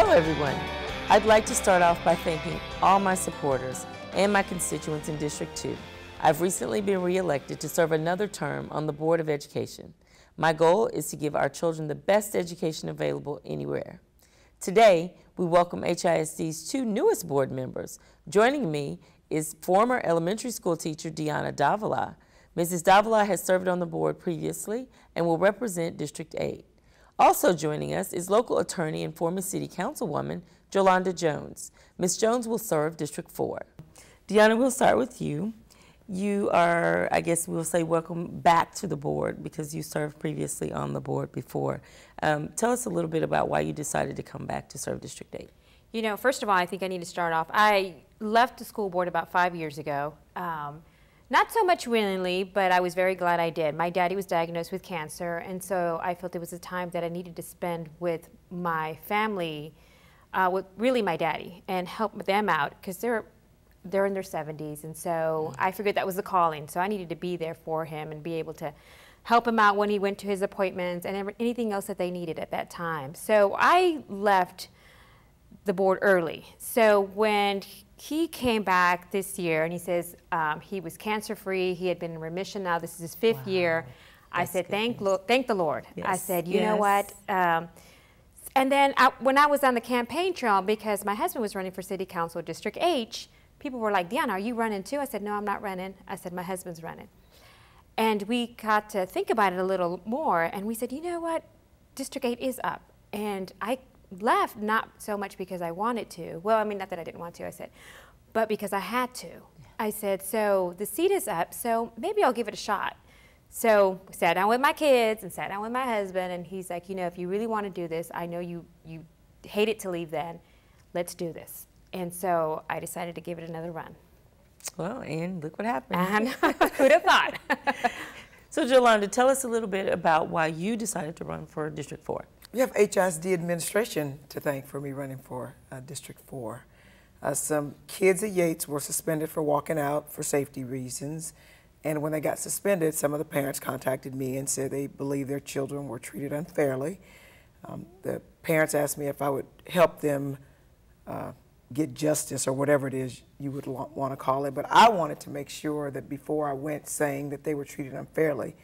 Hello everyone. I'd like to start off by thanking all my supporters and my constituents in District 2. I've recently been re-elected to serve another term on the Board of Education. My goal is to give our children the best education available anywhere. Today, we welcome HISD's two newest board members. Joining me is former elementary school teacher Davila. Mrs. Davila has served on the board previously and will represent District 8. Also joining us is local attorney and former city councilwoman Rhonda Jones. Ms. Jones will serve District 4. Deanna, we'll start with you. You are, I guess we'll say, welcome back to the board because you served previously on the board before. Tell us a little bit about why you decided to come back to serve District 8. You know, first of all, I think I need to start off. I left the school board about 5 years ago. Not so much willingly, but I was very glad I did. My daddy was diagnosed with cancer, and so I felt it was a time that I needed to spend with my family, with really my daddy, and help them out, because they're in their 70s, and so I figured that was the calling. So I needed to be there for him and be able to help him out when he went to his appointments and anything else that they needed at that time. So I left the board early. So when he came back this year and he says he was cancer-free, he had been in remission now, this is his fifth year, I said, thank the Lord. Yes. I said, you know what? And then when I was on the campaign trail, because my husband was running for City Council District H, people were like, Deanna, are you running too? I said, no, I'm not running. I said, my husband's running. And we got to think about it a little more, and we said, you know what? District 8 is up. And I left not so much because I wanted to. Well, I mean, not that I didn't want to, I said, but because I had to. I said, so the seat is up, so maybe I'll give it a shot. So sat down with my kids and sat down with my husband, and he's like, you know, if you really want to do this, I know you hated to leave then, let's do this. And so I decided to give it another run. Well, and look what happened. Who'd have thought? So Jolanda, tell us a little bit about why you decided to run for District 4. We have HISD administration to thank for me running for District 4. Some kids at Yates were suspended for walking out for safety reasons. And when they got suspended, some of the parents contacted me and said they believe their children were treated unfairly. The parents asked me if I would help them get justice, or whatever it is you would want to call it. But I wanted to make sure that before I went saying that they were treated unfairly,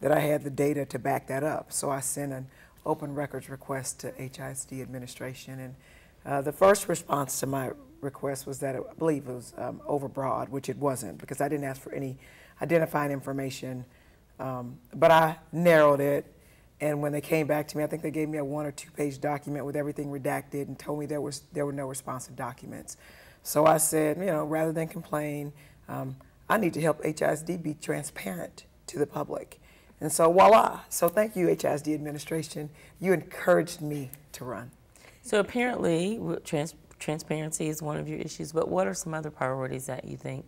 that I had the data to back that up. So I sent an open records request to HISD administration. And the first response to my request was that I believe it was overbroad, which it wasn't, because I didn't ask for any identifying information. But I narrowed it. And when they came back to me, I think they gave me a 1- or 2-page document with everything redacted and told me there were no responsive documents. So I said, you know, rather than complain, I need to help HISD be transparent to the public. And so voila. So thank you, HISD administration. You encouraged me to run. So apparently transparency is one of your issues, but what are some other priorities that you think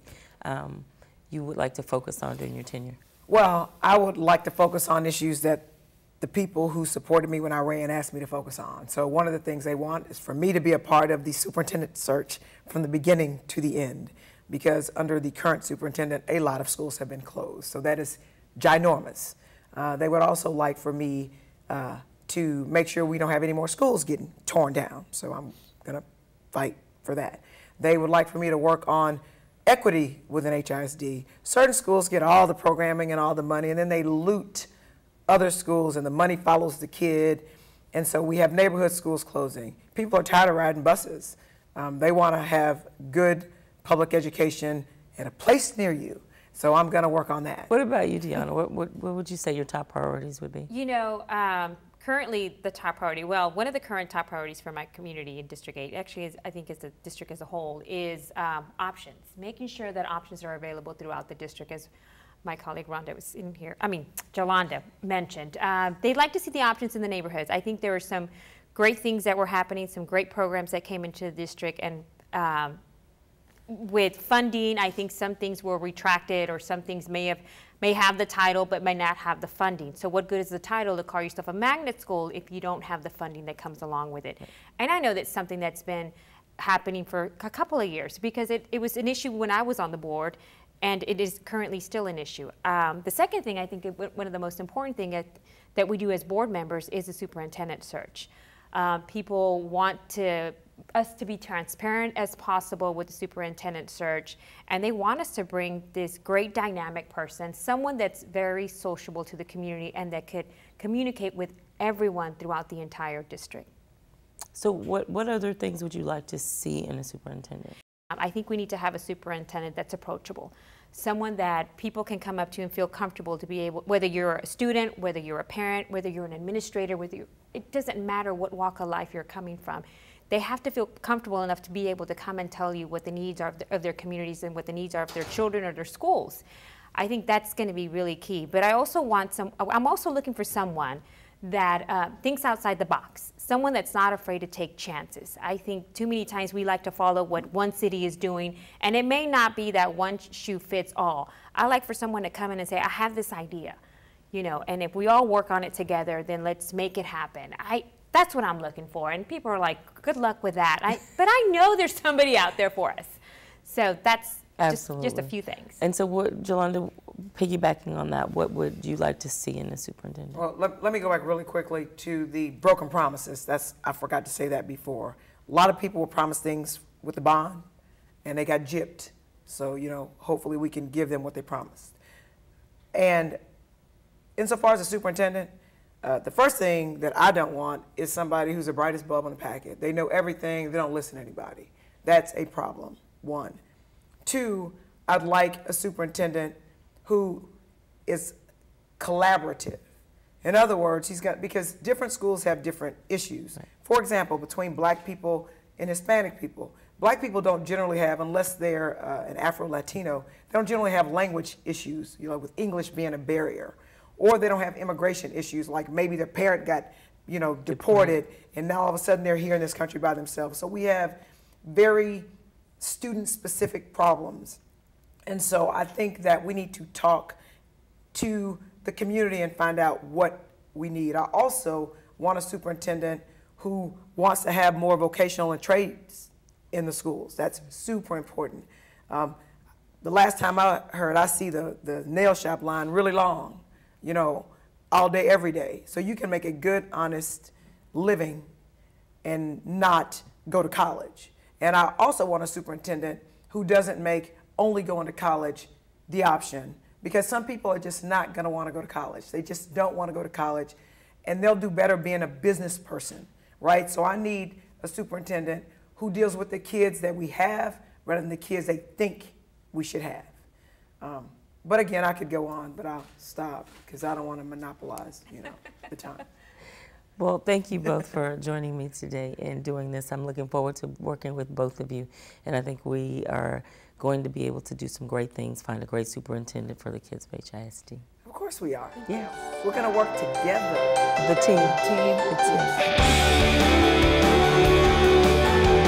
you would like to focus on during your tenure? Well, I would like to focus on issues that the people who supported me when I ran asked me to focus on. So one of the things they want is for me to be a part of the superintendent search from the beginning to the end, because under the current superintendent, a lot of schools have been closed. So that is ginormous. They would also like for me to make sure we don't have any more schools getting torn down. So I'm gonna fight for that. They would like for me to work on equity within HISD. Certain schools get all the programming and all the money, and then they loot other schools, and the money follows the kid. And so we have neighborhood schools closing. People are tired of riding buses. They want to have good public education at a place near you. So I'm going to work on that. What about you, Deanna? What would you say your top priorities would be? You know, currently the top priority, well, one of the current top priorities for my community in District 8, actually is, I think is the district as a whole, is options. Making sure that options are available throughout the district, as my colleague Rhonda was in here, Jolanda mentioned. They'd like to see the options in the neighborhoods. I think there were some great things that were happening, some great programs that came into the district, and with funding, I think some things were retracted, or some things may have the title but may not have the funding. So what good is the title to call yourself a magnet school if you don't have the funding that comes along with it? And I know that's something that's been happening for a couple of years, because it was an issue when I was on the board, and it is currently still an issue. The second thing, I think one of the most important things that we do as board members is the superintendent search. People want us to be transparent as possible with the superintendent search, and they want us to bring this great dynamic person, someone that's very sociable to the community and that could communicate with everyone throughout the entire district. So what other things would you like to see in a superintendent? I think we need to have a superintendent that's approachable, someone that people can come up to and feel comfortable to be able, whether you're a student, whether you're a parent, whether you're an administrator, it doesn't matter what walk of life you're coming from. They have to feel comfortable enough to be able to come and tell you what the needs are of their communities and what the needs are of their children or their schools. I think that's going to be really key. But I also I'm also looking for someone that thinks outside the box, someone that's not afraid to take chances. I think too many times we like to follow what one city is doing, and it may not be that one shoe fits all. I like for someone to come in and say, I have this idea, you know, and if we all work on it together, then let's make it happen. That's what I'm looking for, and people are like, good luck with that. But I know there's somebody out there for us. So that's just a few things. And so what, Jolanda, piggybacking on that, what would you like to see in the superintendent? Well, let me go back really quickly to the broken promises. I forgot to say that before. A lot of people will promise things with the bond, and they got gypped. So, you know, hopefully we can give them what they promised. And insofar as the superintendent, the first thing that I don't want is somebody who's the brightest bulb in the packet. They know everything, they don't listen to anybody. That's a problem, one. Two, I'd like a superintendent who is collaborative. In other words, because different schools have different issues. Right. For example, between black people and Hispanic people, black people don't generally have, unless they're an Afro-Latino, they don't generally have language issues, you know, with English being a barrier. Or they don't have immigration issues, like maybe their parent got, you know, deported, and now all of a sudden they're here in this country by themselves. So we have very student-specific problems. And so I think that we need to talk to the community and find out what we need. I also want a superintendent who wants to have more vocational and trades in the schools. That's super important. The last time I heard, I see the nail shop line really long, you know, all day, every day. So you can make a good, honest living and not go to college. And I also want a superintendent who doesn't make only going to college the option, because some people are just not going to want to go to college. They just don't want to go to college, and they'll do better being a business person, right? So I need a superintendent who deals with the kids that we have rather than the kids they think we should have. But again, I could go on, but I'll stop because I don't want to monopolize, you know, the time. Well, thank you both for joining me today and doing this. I'm looking forward to working with both of you, and I think we are going to be able to do some great things, find a great superintendent for the kids of HISD. Of course we are. Yeah. We're going to work together. The team. The team.